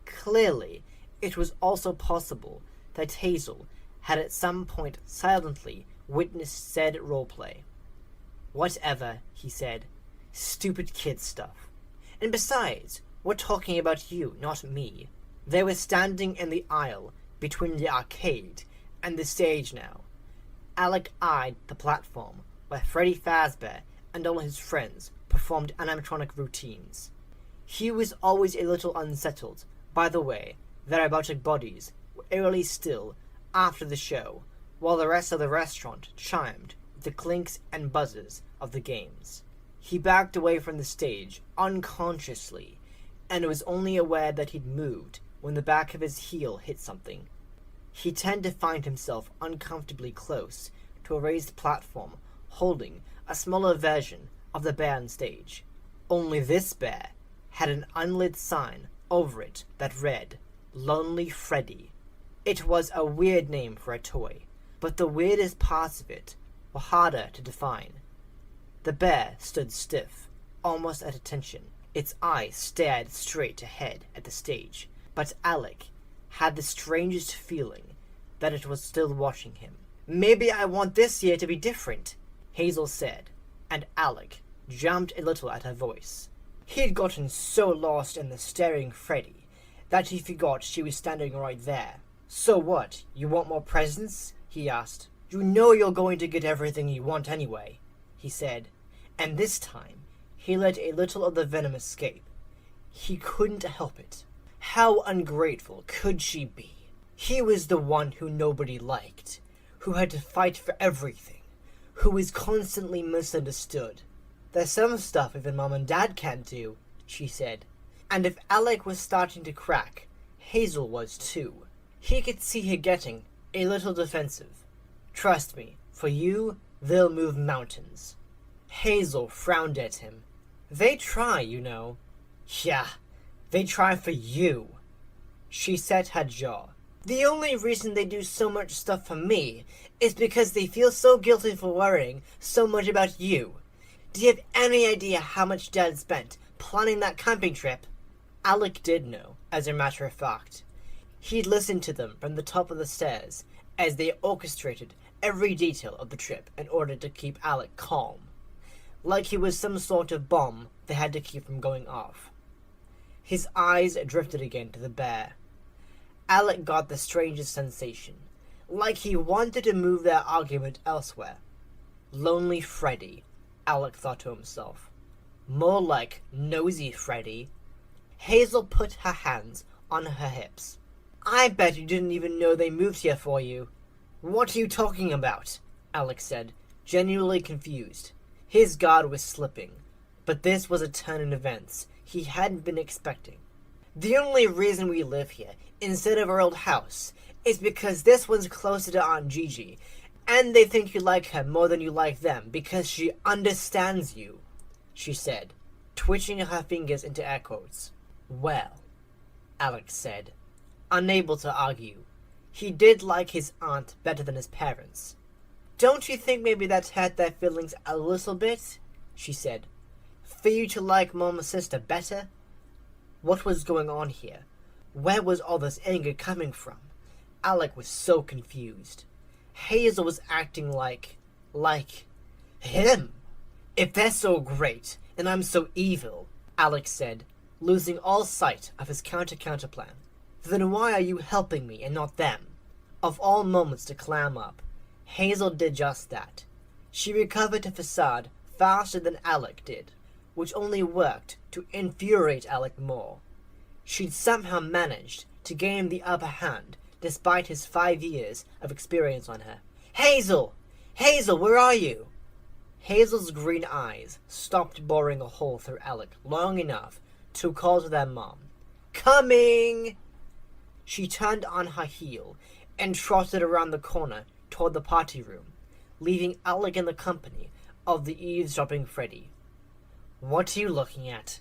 Clearly, it was also possible that Hazel had at some point silently witnessed said roleplay. Whatever, he said. Stupid kid stuff. And besides, we're talking about you, not me. They were standing in the aisle between the arcade and the stage now. Alec eyed the platform where Freddy Fazbear and all his friends performed animatronic routines. He was always a little unsettled by the way their robotic bodies were eerily still after the show, while the rest of the restaurant chimed with the clinks and buzzes of the games. He backed away from the stage unconsciously, and was only aware that he'd moved when the back of his heel hit something. He tended to find himself uncomfortably close to a raised platform holding a smaller version of the bear on stage. Only this bear had an unlit sign over it that read, Lonely Freddy. It was a weird name for a toy, but the weirdest parts of it were harder to define. The bear stood stiff, almost at attention. Its eyes stared straight ahead at the stage, but Alec had the strangest feeling that it was still watching him. Maybe I want this year to be different, Hazel said, and Alec jumped a little at her voice. He had gotten so lost in the staring Freddy that he forgot she was standing right there. So what, you want more presents? He asked. You know you're going to get everything you want anyway, he said, and this time he let a little of the venom escape. He couldn't help it. How ungrateful could she be? He was the one who nobody liked, who had to fight for everything, who was constantly misunderstood. "There's some stuff even Mom and Dad can't do," she said. And if Alec was starting to crack, Hazel was too. He could see her getting a little defensive. "Trust me, for you, they'll move mountains." Hazel frowned at him. "They try, you know." "Yeah, they try for you." She set her jaw. "The only reason they do so much stuff for me is because they feel so guilty for worrying so much about you. Do you have any idea how much Dad spent planning that camping trip?" Alec did know, as a matter of fact. He'd listened to them from the top of the stairs as they orchestrated every detail of the trip in order to keep Alec calm. Like he was some sort of bomb they had to keep from going off. His eyes drifted again to the bear. Alec got the strangest sensation, like he wanted to move their argument elsewhere. Lonely Freddy, Alec thought to himself. More like Nosy Freddy. Hazel put her hands on her hips. "I bet you didn't even know they moved here for you." "What are you talking about?" Alec said, genuinely confused. His guard was slipping, but this was a turn in events he hadn't been expecting. "The only reason we live here instead of our old house is because this one's closer to Aunt Gigi, and they think you like her more than you like them because she understands you," she said, twitching her fingers into air quotes. "Well," Alex said, unable to argue. He did like his aunt better than his parents. "Don't you think maybe that hurt their feelings a little bit?" she said. "For you to like Mom's sister better?" What was going on here? Where was all this anger coming from? Alec was so confused. Hazel was acting like him. "If they're so great, and I'm so evil," Alex said, losing all sight of his counter plan, "then why are you helping me and not them?" Of all moments to clam up, Hazel did just that. She recovered her facade faster than Alec did, which only worked to infuriate Alec more. She'd somehow managed to gain the upper hand despite his 5 years of experience on her. "Hazel! Hazel, where are you?" Hazel's green eyes stopped boring a hole through Alec long enough to call to their mom. "Coming!" She turned on her heel and trotted around the corner toward the party room, leaving Alec in the company of the eavesdropping Freddy. "What are you looking at?"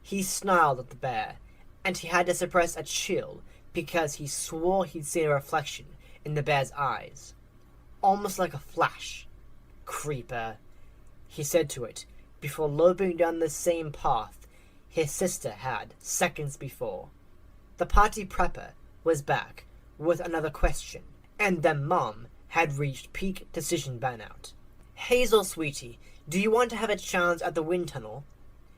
He snarled at the bear, and he had to suppress a chill because he swore he'd seen a reflection in the bear's eyes. Almost like a flash. "Creeper," he said to it before loping down the same path his sister had seconds before. The party prepper was back with another question, and then Mom had reached peak decision burnout. "Hazel, sweetie, do you want to have a chance at the wind tunnel?"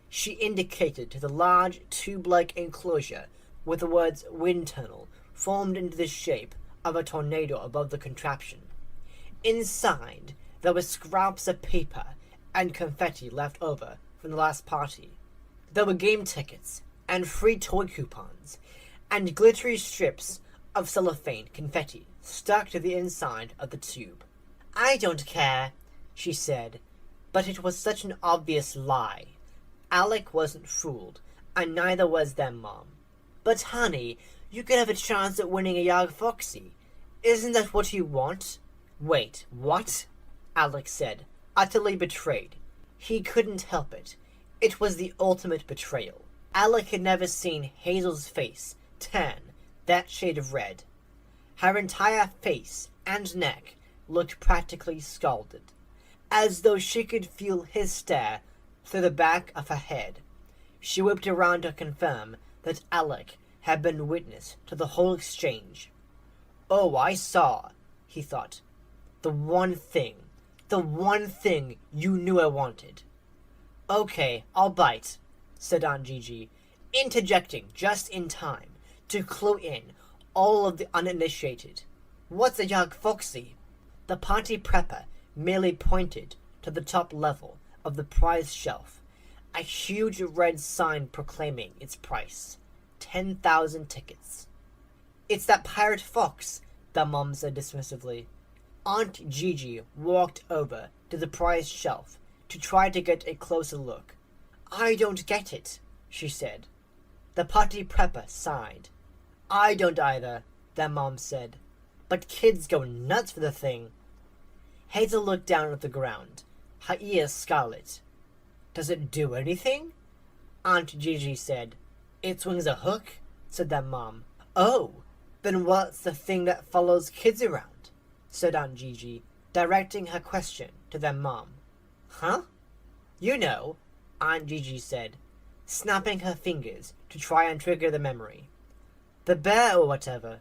She indicated to the large tube-like enclosure with the words "wind tunnel" formed into the shape of a tornado above the contraption. Inside, there were scraps of paper and confetti left over from the last party. There were game tickets and free toy coupons and glittery strips of cellophane confetti stuck to the inside of the tube. "I don't care," she said, but it was such an obvious lie. Alec wasn't fooled, and neither was their mom. "But honey, you could have a chance at winning a Yog Foxy. Isn't that what you want?" "Wait, what?" Alec said, utterly betrayed. He couldn't help it. It was the ultimate betrayal. Alec had never seen Hazel's face turn that shade of red. Her entire face and neck looked practically scalded, as though she could feel his stare through the back of her head. She whipped around to confirm that Alec had been witness to the whole exchange. "Oh, I saw," he thought. The one thing you knew I wanted." "Okay, I'll bite," said Aunt Gigi, interjecting just in time to clue in all of the uninitiated. "What's a Yog Foxy?" The party prepper merely pointed to the top level of the prize shelf, a huge red sign proclaiming its price, 10,000 tickets. "It's that pirate fox," the mom said dismissively. Aunt Gigi walked over to the prize shelf to try to get a closer look. "I don't get it," she said. The potty prepper sighed. "I don't either," their mom said. "But kids go nuts for the thing." Hazel looked down at the ground, her ears scarlet. "Does it do anything?" Aunt Gigi said. "It swings a hook," said their mom. "Oh, then what's the thing that follows kids around?" said Aunt Gigi, directing her question to their mom. "Huh?" "You know," Aunt Gigi said, snapping her fingers to try and trigger the memory. "The bear or whatever."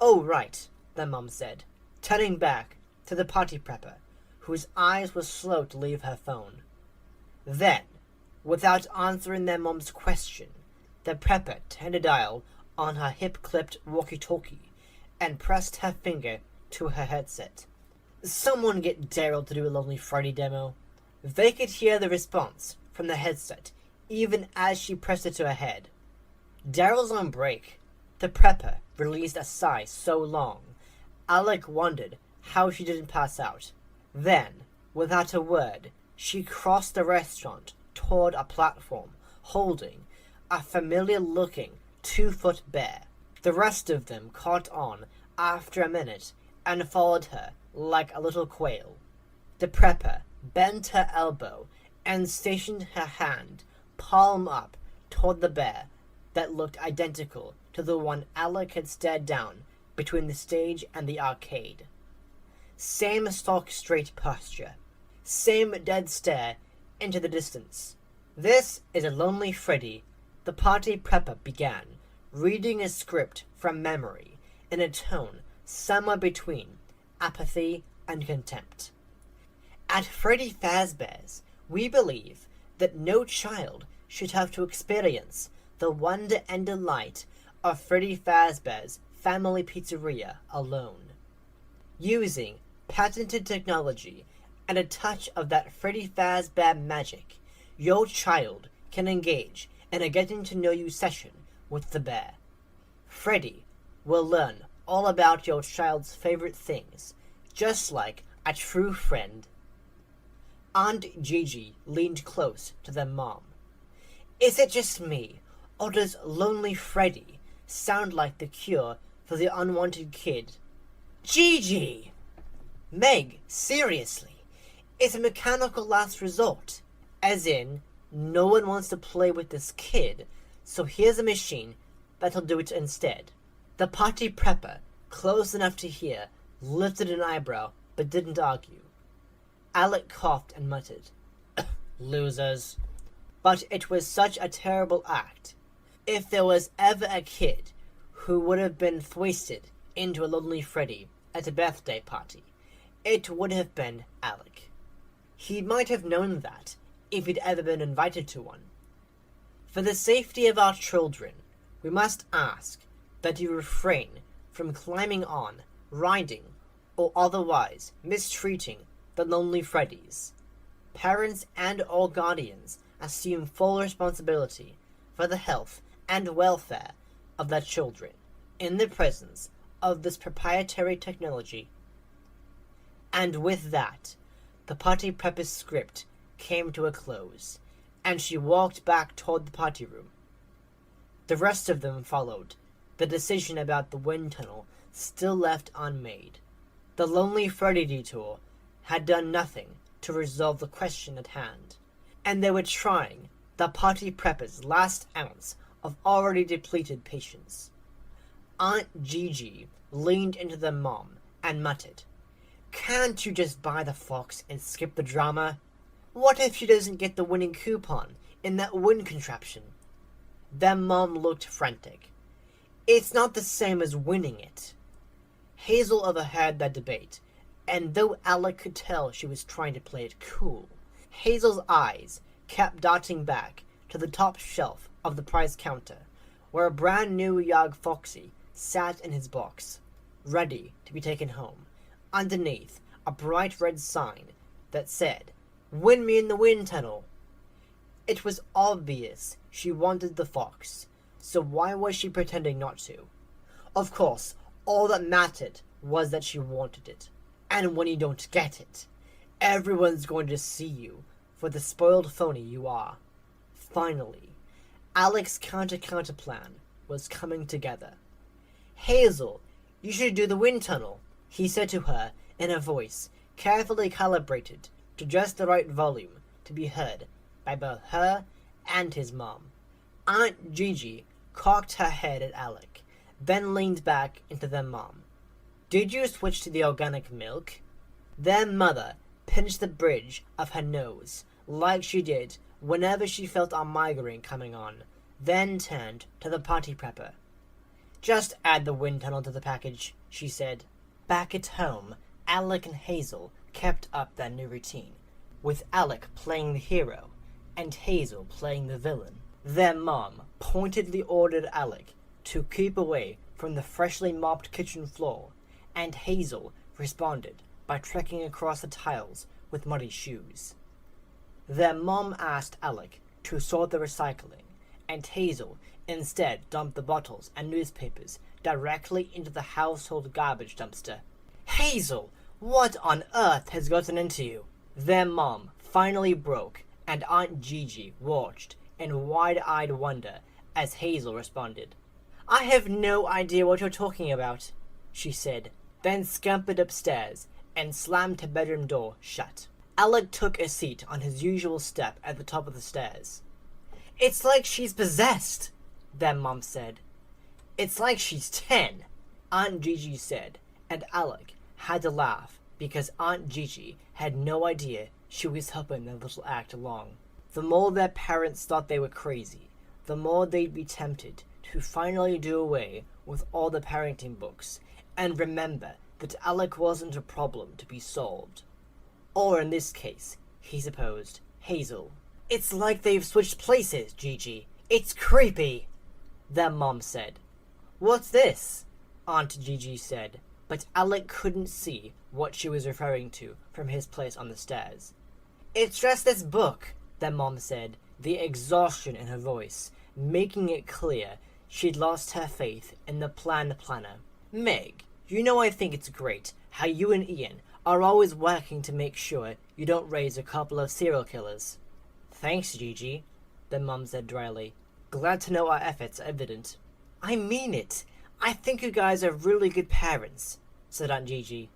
"Oh, right," their mom said, turning back to the potty prepper, whose eyes were slow to leave her phone. Then, without answering their mom's question, the prepper turned a dial on her hip-clipped walkie-talkie and pressed her finger to her headset. "Someone get Daryl to do a Lonely Friday demo." They could hear the response from the headset, even as she pressed it to her head. "Daryl's on break." The prepper released a sigh so long, Alec wondered how she didn't pass out. Then, without a word, she crossed the restaurant toward a platform, holding a familiar-looking 2-foot bear. The rest of them caught on after a minute and followed her like a little quail. The prepper bent her elbow and stationed her hand palm up toward the bear that looked identical to the one Alec had stared down between the stage and the arcade. Same stock-straight posture. Same dead stare into the distance. "This is a Lonely Freddy," the party prepper began, reading a script from memory in a tone somewhere between apathy and contempt. "At Freddy Fazbear's, we believe that no child should have to experience the wonder and delight of Freddy Fazbear's Family Pizzeria alone. Using patented technology and a touch of that Freddy Fazbear magic, your child can engage in a getting-to-know-you session with the bear. Freddy will learn all about your child's favorite things, just like a true friend." Aunt Gigi leaned close to their mom. "Is it just me, or does Lonely Freddy sound like the cure for the unwanted kid?" "Gigi!" "Meg, seriously, it's a mechanical last resort. As in, no one wants to play with this kid, so here's a machine that'll do it instead." The potty prepper, close enough to hear, lifted an eyebrow, but didn't argue. Alec coughed and muttered, "Losers." But it was such a terrible act. If there was ever a kid who would have been foisted into a Lonely Freddy at a birthday party, it would have been Alec. He might have known that if he'd ever been invited to one. For the safety of our children, we must ask that you refrain from climbing on, riding, or otherwise mistreating the Lonely Freddys. Parents and all guardians assume full responsibility for the health and welfare of their children in the presence of this proprietary technology. And with that, the potty prepper's script came to a close, and she walked back toward the potty room. The rest of them followed, the decision about the wind tunnel still left unmade. The Lonely Freddy detour had done nothing to resolve the question at hand, and they were trying the potty prepper's last ounce of already depleted patience. Aunt Gigi leaned into their mom and muttered, "Can't you just buy the fox and skip the drama? What if she doesn't get the winning coupon in that wind contraption?" Their mom looked frantic. "It's not the same as winning it." Hazel overheard that debate, and though Alec could tell she was trying to play it cool, Hazel's eyes kept darting back to the top shelf of the prize counter, where a brand new Yog Foxy sat in his box, ready to be taken home, underneath a bright red sign that said Win me in the wind tunnel. It was obvious she wanted the fox, so why was she pretending not to? Of course, all that mattered was that she wanted it. And when you don't get it, everyone's going to see you for the spoiled phony you are. Finally, Alec's counter plan was coming together. Hazel, you should do the wind tunnel, he said to her in a voice carefully calibrated to just the right volume to be heard by both her and his mom. Aunt Gigi cocked her head at Alec, then leaned back into their mom. Did you switch to the organic milk? Their mother pinched the bridge of her nose, like she did whenever she felt a migraine coming on, then turned to the party prepper. Just add the wind tunnel to the package, she said. Back at home, Alec and Hazel kept up their new routine, with Alec playing the hero and Hazel playing the villain. Their mom pointedly ordered Alec to keep away from the freshly mopped kitchen floor, and Hazel responded by trekking across the tiles with muddy shoes. Their mom asked Alec to sort the recycling, and Hazel instead dumped the bottles and newspapers directly into the household garbage dumpster. Hazel, what on earth has gotten into you? Their mom finally broke, and Aunt Gigi watched in wide-eyed wonder as Hazel responded. I have no idea what you're talking about, she said, then scampered upstairs and slammed her bedroom door shut. Alec took a seat on his usual step at the top of the stairs. It's like she's possessed, their mom said. It's like she's 10, Aunt Gigi said, and Alec had to laugh because Aunt Gigi had no idea she was helping their little act along. The more their parents thought they were crazy, the more they'd be tempted to finally do away with all the parenting books and remember that Alec wasn't a problem to be solved. Or in this case, he supposed, Hazel. It's like they've switched places, Gigi. It's creepy, their mom said. What's this? Aunt Gigi said, but Alec couldn't see what she was referring to from his place on the stairs. It's just this book, their mom said, the exhaustion in her voice, making it clear she'd lost her faith in the planner. Meg, you know I think it's great how you and Ian are always working to make sure you don't raise a couple of serial killers. Thanks, Gigi, their mom said dryly. Glad to know our efforts are evident. I mean it. I think you guys are really good parents, said Aunt Gigi.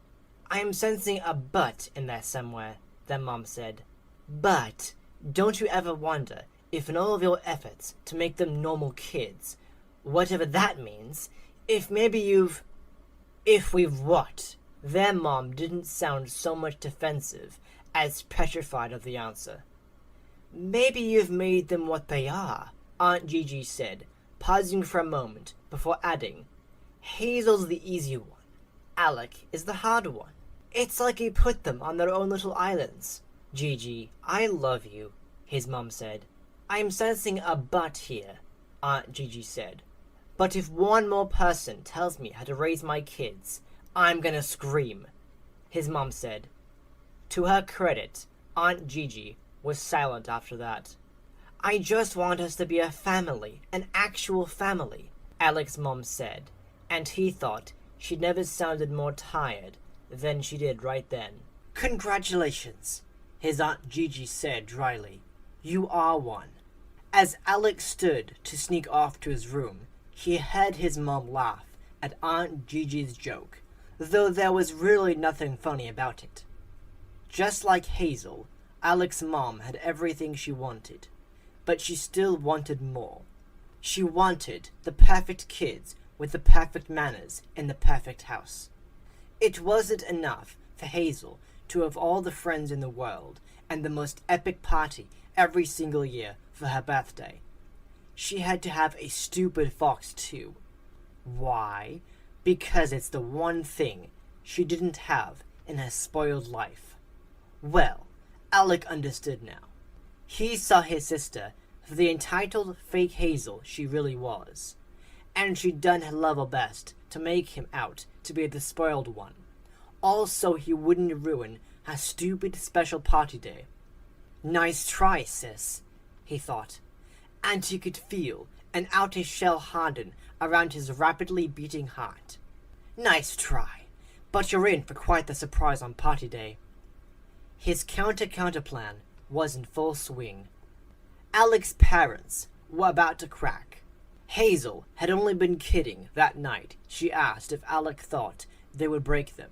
I am sensing a but in there somewhere, their mom said. But don't you ever wonder if in all of your efforts to make them normal kids, whatever that means, if we've what? Their mom didn't sound so much defensive as petrified of the answer. Maybe you've made them what they are, Aunt Gigi said, pausing for a moment before adding, Hazel's the easy one. Alec is the hard one. It's like you put them on their own little islands. Gigi, I love you, his mom said. I'm sensing a but here, Aunt Gigi said. But if one more person tells me how to raise my kids, I'm gonna scream, his mom said. To her credit, Aunt Gigi was silent after that. I just want us to be a family, an actual family, Alec's mom said, and he thought she'd never sounded more tired than she did right then. Congratulations, his Aunt Gigi said dryly. You are one. As Alec stood to sneak off to his room, he heard his mom laugh at Aunt Gigi's joke, though there was really nothing funny about it. Just like Hazel, Alec's mom had everything she wanted, but she still wanted more. She wanted the perfect kids with the perfect manners in the perfect house. It wasn't enough for Hazel to have all the friends in the world and the most epic party every single year for her birthday. She had to have a stupid fox too. Why? Because it's the one thing she didn't have in her spoiled life. Well, Alec understood now. He saw his sister for the entitled fake Hazel she really was, and she'd done her level best to make him out to be the spoiled one, all so he wouldn't ruin her stupid special party day. Nice try, sis, he thought, and he could feel an outer shell harden around his rapidly beating heart. Nice try, but you're in for quite the surprise on party day. His counter plan was in full swing. Alec's parents were about to crack. Hazel had only been kidding that night she asked if Alec thought they would break them,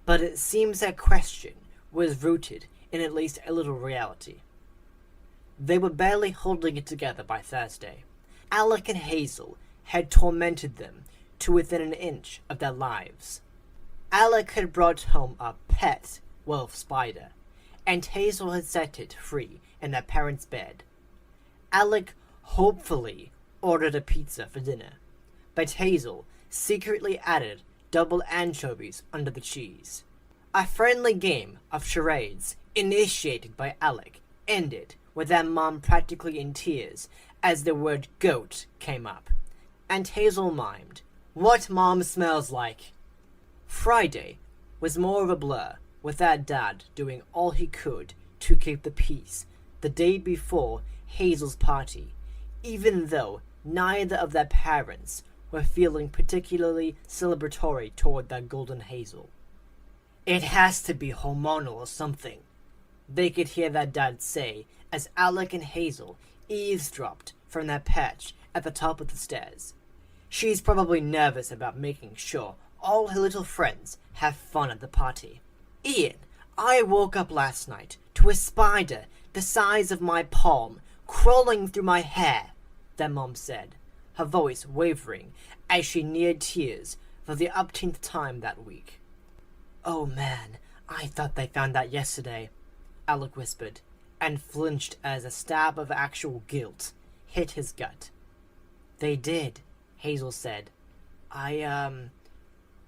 but it seems that question was rooted in at least a little reality. They were barely holding it together by Thursday. Alec and Hazel had tormented them to within an inch of their lives. Alec had brought home a pet wolf spider, and Hazel had set it free in their parents' bed. Alec hopefully ordered a pizza for dinner, but Hazel secretly added double anchovies under the cheese. A friendly game of charades initiated by Alec ended with their mom practically in tears as the word goat came up, and Hazel mimed, "What mom smells like." Friday was more of a blur, with their dad doing all he could to keep the peace the day before Hazel's party, even though neither of their parents were feeling particularly celebratory toward their golden Hazel. "It has to be hormonal or something," they could hear their dad say as Alec and Hazel eavesdropped from their perch at the top of the stairs. "She's probably nervous about making sure all her little friends have fun at the party. Ian, I woke up last night to a spider the size of my palm crawling through my hair," their mom said, her voice wavering as she neared tears for the upteenth time that week. "Oh man, I thought they found that yesterday," Alec whispered, and flinched as a stab of actual guilt hit his gut. "They did," Hazel said. I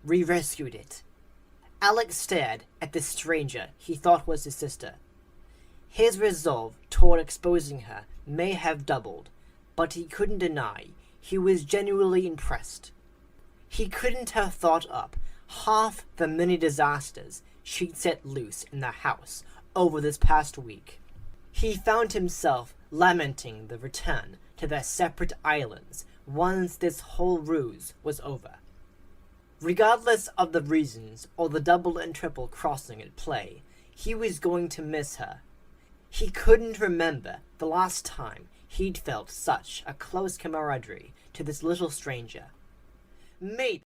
re-rescued it." Alec stared at the stranger he thought was his sister. His resolve toward exposing her may have doubled, but he couldn't deny he was genuinely impressed. He couldn't have thought up half the many disasters she'd set loose in the house over this past week. He found himself lamenting the return to their separate islands once this whole ruse was over. Regardless of the reasons or the double and triple crossing at play, he was going to miss her. He couldn't remember the last time he'd felt such a close camaraderie to this little stranger. Maybe